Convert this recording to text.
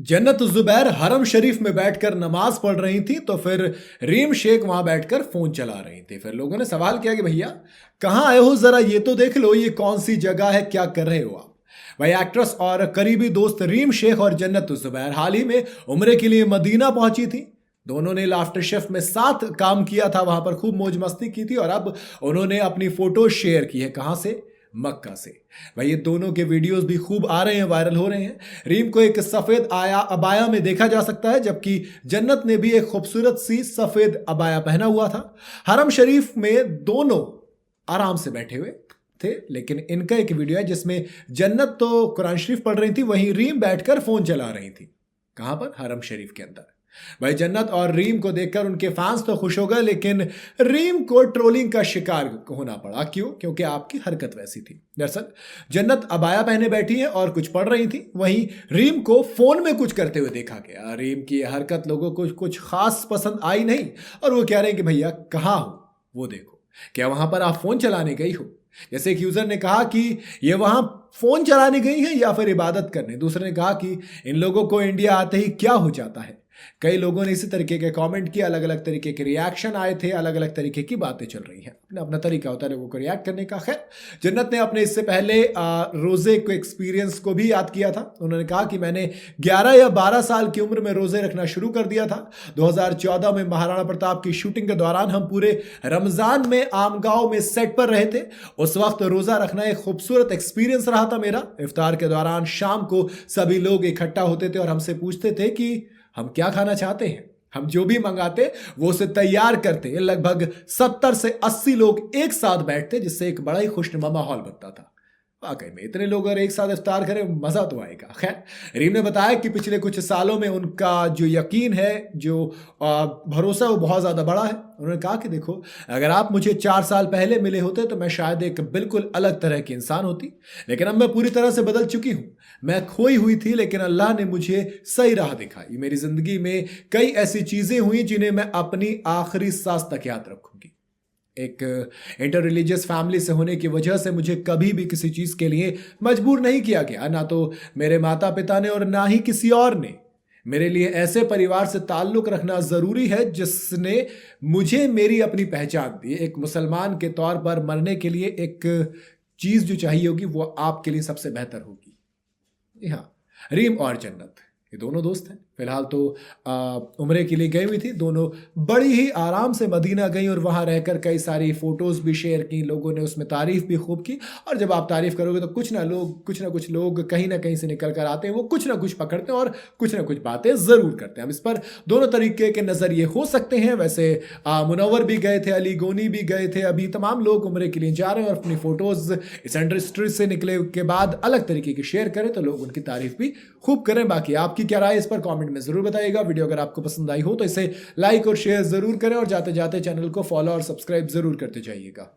जन्नत जुबैर हरम शरीफ में बैठकर नमाज पढ़ रही थी तो फिर रीम शेख वहां बैठकर फोन चला रही थी। फिर लोगों ने सवाल किया कि भैया कहाँ आए हो, जरा ये तो देख लो, ये कौन सी जगह है, क्या कर रहे हो आप। भाई एक्ट्रेस और करीबी दोस्त रीम शेख और जन्नत जुबैर हाल ही में उम्रे के लिए मदीना पहुंची थी। दोनों ने लाफ्टर शेफ में साथ काम किया था, वहां पर खूब मौज मस्ती की थी और अब उन्होंने अपनी फोटो शेयर की है। कहां से? मक्का से। भाई ये दोनों के वीडियोस भी खूब आ रहे हैं, वायरल हो रहे हैं। रीम को एक सफेद अबाया में देखा जा सकता है, जबकि जन्नत ने भी एक खूबसूरत सी सफेद अबाया पहना हुआ था। हरम शरीफ में दोनों आराम से बैठे हुए थे, लेकिन इनका एक वीडियो है जिसमें जन्नत तो कुरान शरीफ पढ़ रही थी, वहीं रीम बैठकर फोन चला रही थी। कहां पर? हरम शरीफ के अंदर। भाई जन्नत और रीम को देखकर उनके फैंस तो खुश हो गए, लेकिन रीम को ट्रोलिंग का शिकार होना पड़ा। क्यों? क्योंकि आपकी हरकत वैसी थी। दरअसल जन्नत अबाया पहने बैठी है और कुछ पढ़ रही थी, वहीं रीम को फोन में कुछ करते हुए देखा गया। रीम की हरकत लोगों को कुछ खास पसंद आई नहीं और वो कह रहे हैं कि भैया कहाँ हो, वो देखो, क्या वहां पर आप फोन चलाने गई हो? जैसे एक यूजर ने कहा कि ये वहां फोन चलाने गई है या फिर इबादत करने। दूसरे ने कहा कि इन लोगों को इंडिया आते ही क्या हो जाता है। कई लोगों ने इसी तरीके के कमेंट किए, अलग अलग तरीके के रिएक्शन आए थे, अलग अलग तरीके की बातें चल रही हैं। अपना अपना तरीका होता है लोगों को रिएक्ट करने का। खैर, जन्नत ने अपने इससे पहले रोजे को एक्सपीरियंस को भी याद किया था। उन्होंने कहा कि मैंने 11 या 12 साल की उम्र में रोजे रखना शुरू कर दिया था। 2014 में महाराणा प्रताप की शूटिंग के दौरान हम पूरे रमजान में आमगांव में सेट पर रहे थे। उस वक्त रोजा रखना एक खूबसूरत एक्सपीरियंस रहा था मेरा। इफ्तार के दौरान शाम को सभी लोग इकट्ठा होते थे और हमसे पूछते थे कि हम क्या खाना चाहते हैं। हम जो भी मंगाते वो उसे तैयार करते। लगभग 70 से 80 लोग एक साथ बैठते, जिससे एक बड़ा ही खुशनुमा माहौल बनता था। वाकई में इतने लोग अगर एक साथ इफ्तार करें मजा तो आएगा। खैर, रीम ने बताया कि पिछले कुछ सालों में उनका जो यकीन है, जो भरोसा है, वो बहुत ज्यादा बड़ा है। उन्होंने कहा कि देखो, अगर आप मुझे 4 साल पहले मिले होते तो मैं शायद एक बिल्कुल अलग तरह की इंसान होती, लेकिन अब मैं पूरी तरह से बदल चुकी हूं। मैं खोई हुई थी, लेकिन अल्लाह ने मुझे सही राह दिखाई। मेरी जिंदगी में कई ऐसी चीजें हुई जिन्हें मैं अपनी आखिरी सांस तक याद रखूंगी। एक इंटर रिलीजियस फैमिली से होने की वजह से मुझे कभी भी किसी चीज के लिए मजबूर नहीं किया गया, ना तो मेरे माता पिता ने और ना ही किसी और ने। मेरे लिए ऐसे परिवार से ताल्लुक रखना जरूरी है जिसने मुझे मेरी अपनी पहचान दी। एक मुसलमान के तौर पर मरने के लिए एक चीज जो चाहिए होगी वो आपके लिए सबसे बेहतर होगी। हाँ, रीम और जन्नत ये दोनों दोस्त हैं। फिलहाल तो उम्रे के लिए गई हुई थी। दोनों बड़ी ही आराम से मदीना गई और वहां रहकर कई सारी फोटोज भी शेयर की। लोगों ने उसमें तारीफ भी खूब की। और जब आप तारीफ करोगे तो कुछ ना कुछ लोग कहीं ना कहीं से निकल कर आते हैं, वो कुछ ना कुछ पकड़ते हैं और कुछ ना कुछ बातें जरूर करते हैं। अब इस पर दोनों तरीके के नजरिए हो सकते हैं। वैसे मुनव्वर भी गए थे, अली गोनी भी गए थे, अभी तमाम लोग उम्रे के लिए जा रहे हैं और अपनी फोटोज इस इंडस्ट्री से निकले के बाद अलग तरीके की शेयर करें तो लोग उनकी तारीफ भी खूब करें। बाकी आपकी क्या राय इस पर कमेंट में जरूर बताइएगा। वीडियो अगर आपको पसंद आई हो तो इसे लाइक और शेयर जरूर करें और जाते जाते चैनल को फॉलो और सब्सक्राइब जरूर करते जाइएगा।